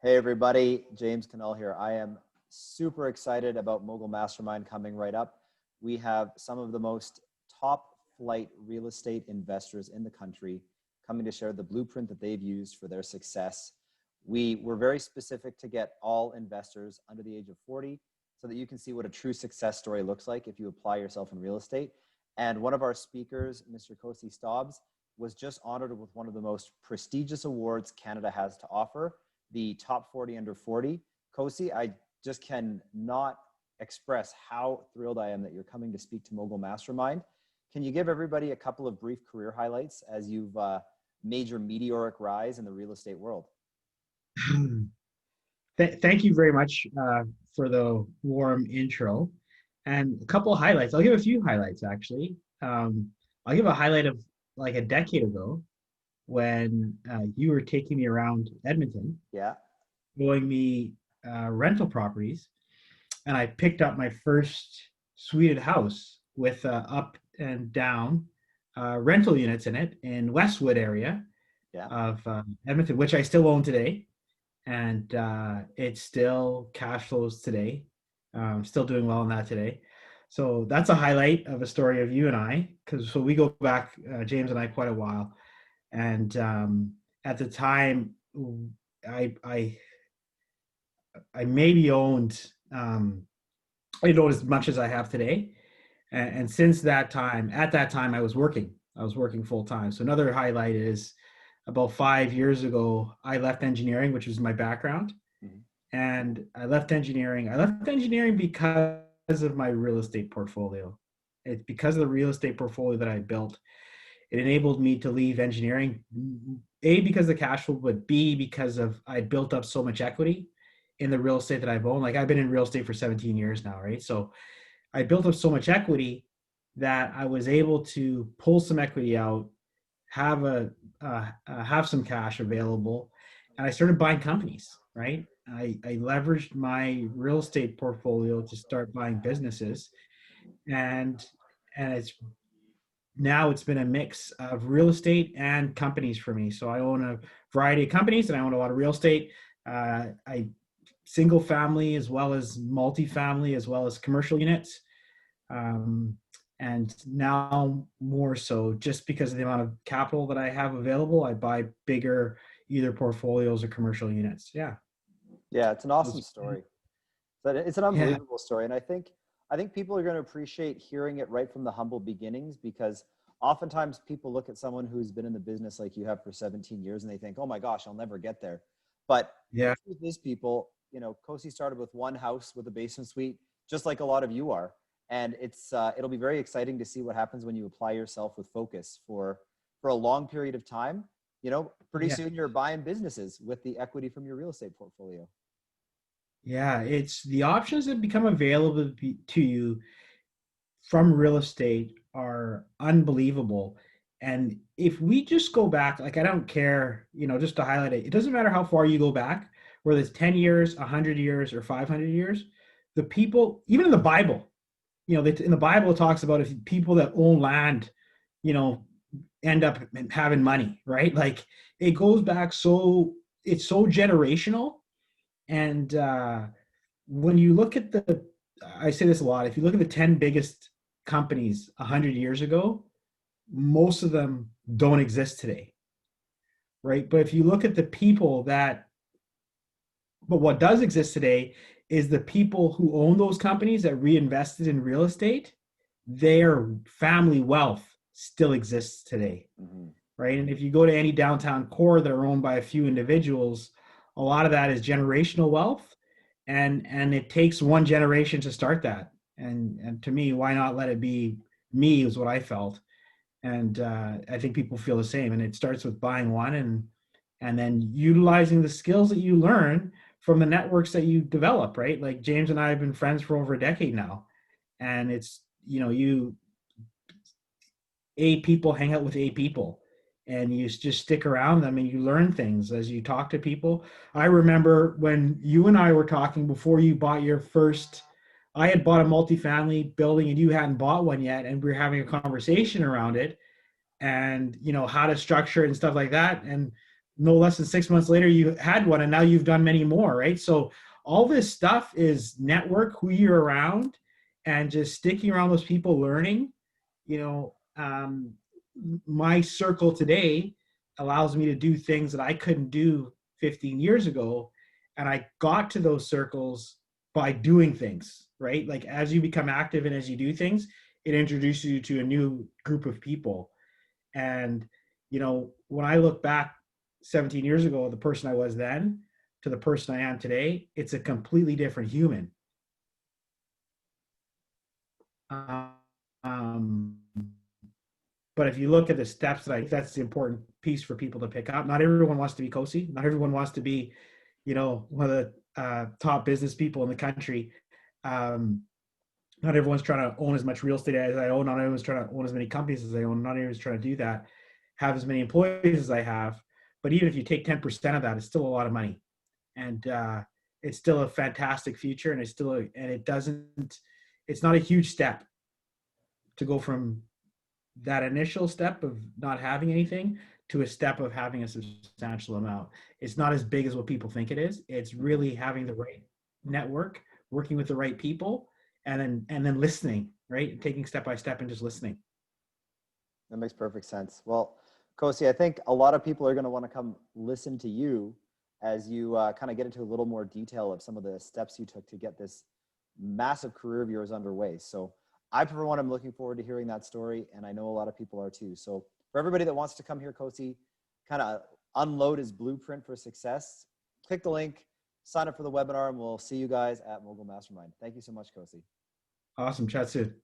Hey everybody, James Cannell here. I am super excited about Mogul Mastermind coming right up. We have some of the most top flight real estate investors in the country coming to share the blueprint that they've used for their success. We were very specific to get all investors under the age of 40 so that you can see what a true success story looks like if you apply yourself in real estate. And one of our speakers, Mr. Kosi Stobbs, was just honored with one of the most prestigious awards Canada has to offer, the top 40 under 40. Kosi, I just cannot express how thrilled I am that you're coming to speak to Mogul Mastermind. Can you give everybody a couple of brief career highlights as you've made your meteoric rise in the real estate world? Thank you very much for the warm intro. And a couple of highlights. I'll give a few highlights actually. I'll give a highlight of like a decade ago when you were taking me around Edmonton, Yeah. showing me rental properties, and I picked up my first suited house with up and down rental units in it in Westwood area Yeah. of Edmonton, which I still own today. And it still cash flows today. Still doing well on that today. So that's a highlight of a story of you and I, because so we go back, James and I, quite a while. And at the time, I I, I maybe owned I don't know as much as I have today. And since that time, at that time, I was working. I was working full time. So another highlight is about 5 years ago, I left engineering, which was my background. Mhm. And I left engineering. I left engineering because of my real estate portfolio. It's because of the real estate portfolio that I built. It enabled me to leave engineering, A, because of the cash flow, but B, because of I built up so much equity in the real estate that I've owned. Like I've been in real estate for 17 years now, right? So I built up so much equity that I was able to pull some equity out, have some cash available, and I started buying companies. Right, I leveraged my real estate portfolio to start buying businesses, and it's now it's been a mix of real estate and companies for me. So I own a variety of companies, and I own a lot of real estate. I single family as well as multifamily as well as commercial units. Um, and now more so just because of the amount of capital that I have available, I buy bigger either portfolios or commercial units. Yeah. Yeah, it's an So awesome story. But it's an yeah, unbelievable story. And I think people are going to appreciate hearing it right from the humble beginnings, because oftentimes people look at someone who's been in the business like you have for 17 years and they think, oh my gosh, I'll never get there. But the yeah, truth is, people, Kosi started with one house with a basement suite, just like a lot of you are. And it'll be very exciting to see what happens when you apply yourself with focus for a long period of time. Pretty yeah. soon you're buying businesses with the equity from your real estate portfolio. Yeah, it's the options that become available to you from real estate are unbelievable. And if we just go back, like I don't care, just to highlight it, it doesn't matter how far you go back, whether it's 10 years, 100 years, or 500 years, the people, even in the Bible, in the Bible, it talks about if people that own land, you know, end up having money, right? Like it goes back it's so generational. And when you look at I say this a lot, if you look at the 10 biggest companies 100 years ago, most of them don't exist today, right? But if you look at but what does exist today is the people who own those companies that reinvested in real estate, their family wealth still exists today, Mhm. right? And if you go to any downtown core that are owned by a few individuals, a lot of that is generational wealth, and it takes one generation to start that. And to me, why not let it be me is what I felt, and I think people feel the same. And it starts with buying one and then utilizing the skills that you learn from the networks that you develop, right? Like James and I have been friends for over a decade now, and it's you A people hang out with A people, and you just stick around them and you learn things as you talk to people. I remember when you and I were talking before you bought your first, I had bought a multifamily building and you hadn't bought one yet, and we were having a conversation around it and how to structure it and stuff like that. And no less than 6 months later, you had one, and now you've done many more, right? So all this stuff is network, who you're around, and just sticking around those people, learning. You know, my circle today allows me to do things that I couldn't do 15 years ago, and I got to those circles by doing things, right? Like as you become active and as you do things, it introduces you to a new group of people. And when I look back 17 years ago, the person I was then to the person I am today, it's a completely different human. Um, but if you look at the steps that's the important piece for people to pick up. Not everyone wants to be Kosi. Not everyone wants to be, one of the top business people in the country. Um, Not everyone's trying to own as much real estate as I own. Not everyone's trying to own as many companies as I own. Not everyone's trying to do that, have as many employees as I have. But even if you take 10% of that, it's still a lot of money. And it's still a fantastic future. And it's not a huge step to go from that initial step of not having anything to a step of having a substantial amount. It's not as big as what people think it is. It's really having the right network, working with the right people, and then listening, right? Taking step by step and just listening. That makes perfect sense. Well, Kosi, I think a lot of people are going to want to come listen to you as you kind of get into a little more detail of some of the steps you took to get this massive career of yours underway. So I, for one, am looking forward to hearing that story, and I know a lot of people are too. So for everybody that wants to come here, Kosi, kind of unload his blueprint for success, click the link, sign up for the webinar, and we'll see you guys at Mogul Mastermind. Thank you so much, Kosi. Awesome. Chat soon.